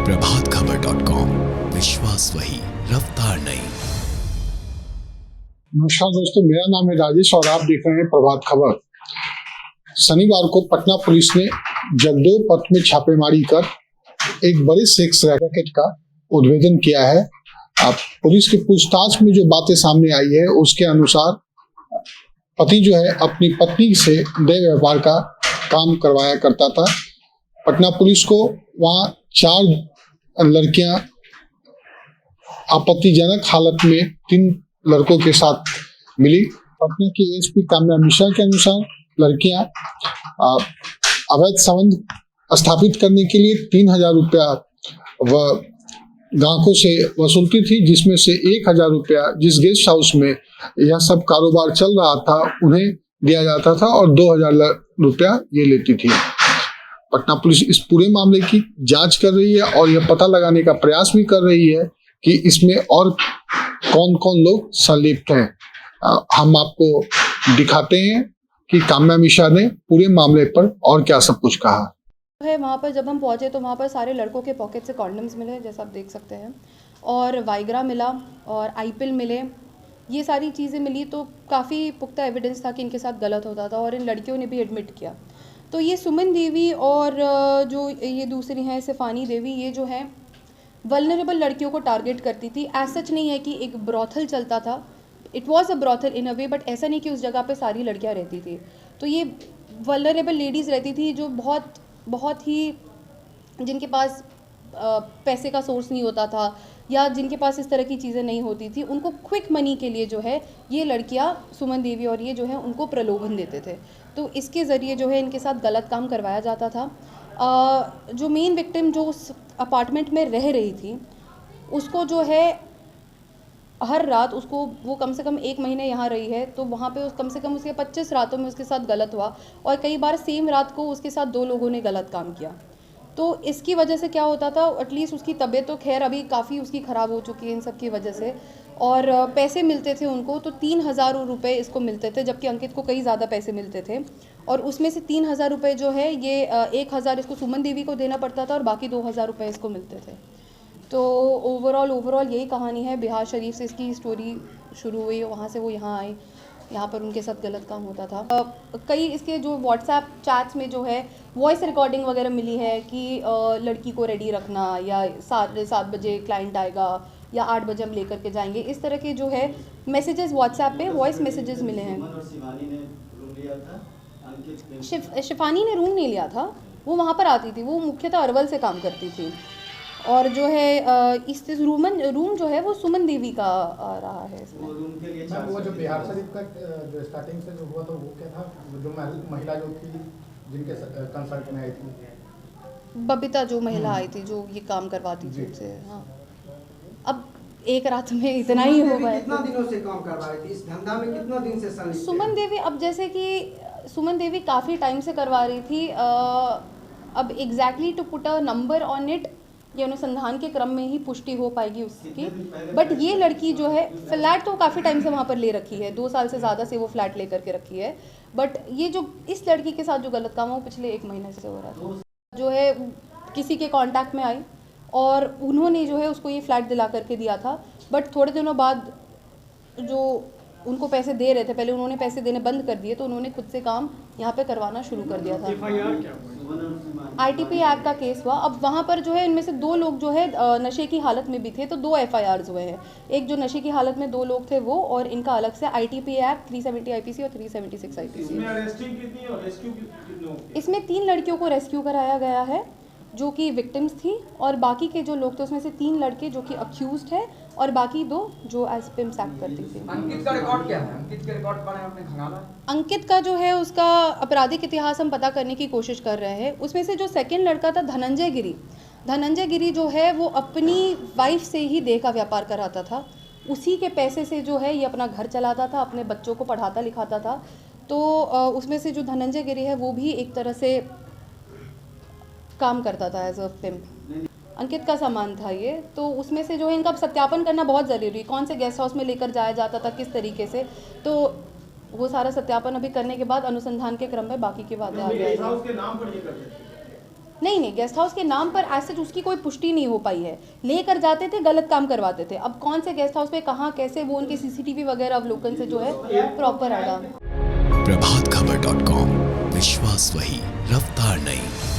प्रभातखबर.com, विश्वास वही, रफ्तार नहीं। नमस्कार दोस्तों, मेरा नाम है राजेश और आप देख रहे हैं प्रभात खबर। शनिवार को पटना पुलिस ने जगदेव पथ में छापेमारी कर एक बड़े सेक्स रैकेट का उद्भेदन किया है। अब पुलिस की पूछताछ में जो बातें सामने आई है उसके अनुसार पति जो है अपनी पत्नी से देह व्यापार का काम करवाया करता था। पटना पुलिस को वहां 4 लड़कियां आपत्तिजनक हालत में 3 लड़कों के साथ मिली। पटना की एसपी काम्या मिश्रा के अनुसार लड़कियां अवैध संबंध स्थापित करने के लिए 3000 रुपया व ग्राहकों से वसूलती थी, जिसमें से 1000 रुपया जिस गेस्ट हाउस में यह सब कारोबार चल रहा था उन्हें दिया जाता था और 2000 रुपया ये लेती थी। पटना पुलिस इस पूरे मामले की जांच कर रही है और यह पता लगाने का प्रयास भी कर रही है कि इसमें और कौन कौन लोग संलिप्त हैं। हम आपको दिखाते हैं कि काम्या मिश्रा ने पूरे मामले पर और क्या सब कुछ कहा है। वहाँ पर जब हम पहुँचे तो वहाँ पर सारे लड़कों के पॉकेट से कॉन्डम्स मिले, जैसा आप देख सकते हैं, और वाइग्रा मिला और आईपिल मिले। ये सारी चीज़ें मिली तो काफ़ी पुख्ता एविडेंस था कि इनके साथ गलत होता था और इन लड़कियों ने भी एडमिट किया। तो ये सुमन देवी और जो ये दूसरी हैं शिफानी देवी, ये जो है वल्नरेबल लड़कियों को टारगेट करती थी। एज सच नहीं है कि एक ब्रॉथल चलता था, it was a brothel in a way, but ऐसा नहीं कि उस जगह पे सारी लड़कियां रहती थी। तो ये वल्नरेबल लेडीज़ रहती थी जो बहुत ही जिनके पास पैसे का सोर्स नहीं होता था या जिनके पास इस तरह की चीज़ें नहीं होती थी, उनको क्विक मनी के लिए जो है ये लड़कियां सुमन देवी और ये जो है उनको प्रलोभन देते थे। तो इसके ज़रिए जो है इनके साथ गलत काम करवाया जाता था। जो मेन विक्टिम जो उस अपार्टमेंट में रह रही थी उसको जो है हर रात उसको वो कम से कम 1 महीने यहाँ रही है, तो वहाँ पे कम से कम उसके 25 रातों में उसके साथ गलत हुआ और कई बार सेम रात को उसके साथ 2 लोगों ने गलत काम किया। तो इसकी वजह से क्या होता था, एटलीस्ट उसकी तबीयत तो खैर अभी काफ़ी उसकी ख़राब हो चुकी है इन सब की वजह से, और पैसे मिलते थे उनको तो 3000 रुपये इसको मिलते थे, जबकि अंकित को कई ज़्यादा पैसे मिलते थे। और उसमें से 3000 रुपये जो है ये 1000 इसको सुमन देवी को देना पड़ता था और बाकी 2000 रुपये इसको मिलते थे। तो ओवरऑल यही कहानी है। बिहार शरीफ से इसकी स्टोरी शुरू हुई, वहाँ से वो यहाँ आई, यहाँ पर उनके साथ गलत काम होता था। कई इसके जो व्हाट्सएप चैट्स में जो है वॉइस रिकॉर्डिंग वगैरह मिली है कि लड़की को रेडी रखना, या 7 बजे क्लाइंट आएगा या 8 बजे हम लेकर के जाएंगे, इस तरह के जो है मैसेजेस व्हाट्सएप पे वॉइस मैसेजेस मिले हैं। शिफानी ने रूम नहीं लिया था, वो वहाँ पर आती थी, वो मुख्यतः अरवल से काम करती थी। और जो है इस रूम जो है वो सुमन देवी का रहा है इसमें। वो जो बिहार शरीफ का जो स्टार्टिंग से जो हुआ था वो क्या था, जो महिला जो थी जिनके कंसल्ट में आई थी, बबीता जो महिला आई थी जो ये काम करवाती थी उनसे। हाँ, अब एक रात में इतना ही हो गया। कितना दिनों से काम कर रही थी इस धंधा में, कितना दिन से संलिप्त? सुमन देवी, अब जैसे कि सुमन देवी काफ़ी टाइम से करवा रही थी। अब exactly to put a number on it ये अनुसंधान के क्रम में ही पुष्टि हो पाएगी उसकी। बट ये लड़की जो है फ्लैट तो काफ़ी टाइम से वहाँ पर ले रखी है, 2 साल से ज़्यादा से वो फ्लैट ले करके रखी है। बट ये जो इस लड़की के साथ जो गलत काम है वो पिछले 1 महीने से हो रहा था। जो है किसी के कांटेक्ट में आई और उन्होंने जो है उसको ये फ्लैट दिला करके दिया था। बट थोड़े दिनों बाद जो उनको पैसे दे रहे थे, पहले उन्होंने पैसे देने बंद कर दिए तो उन्होंने खुद से काम यहाँ पे करवाना शुरू कर दिया था। ITP एक्ट का केस हुआ। अब वहाँ पर जो है इनमें से 2 लोग जो है नशे की हालत में भी थे, तो 2 FIRs हुए हैं। एक जो नशे की हालत में 2 लोग थे वो, और इनका अलग से ITP एक्ट 370 IPC और 376 IPC। इसमें 3 लड़कियों को रेस्क्यू कराया गया है जो कि विक्टिम्स थी, और बाकी के जो लोग थे उसमें से 3 लड़के जो कि अक्यूज्ड है और बाकी 2 जो एज पिम्स एक्ट करती थी। अंकित का रिकॉर्ड क्या है? अंकित के रिकॉर्ड पर आपने खंगाला? अंकित का जो है उसका आपराधिक इतिहास हम पता करने की कोशिश कर रहे हैं। उसमें से जो सेकंड लड़का था धनंजय गिरी जो है वो अपनी वाइफ से ही देह का व्यापार कराता था। उसी के पैसे से जो है ये अपना घर चलाता था, अपने बच्चों को पढ़ाता लिखाता था। तो उसमें से जो धनंजय गिरी है वो भी एक तरह से काम करता था एज अ पिम्प। अंकित का सामान था ये, तो उसमें से जो है इनका सत्यापन करना बहुत ज़रूरी है, कौन से गेस्ट हाउस में लेकर जाया जाता था, किस तरीके से, तो वो सारा सत्यापन अभी करने के बाद अनुसंधान के क्रम में बाकी की बातें आ जाएगी। नहीं, गेस्ट हाउस के नाम पर आज तक उसकी कोई पुष्टि नहीं हो पाई है। लेकर जाते थे, गलत काम करवाते थे। अब कौन से गेस्ट हाउस पे कहाँ कैसे वो उनके सीसीटीवी वगैरह अवलोकन से जो है प्रॉपर आएगा। प्रभातखबर.com, विश्वास वही, रफ्तार नहीं।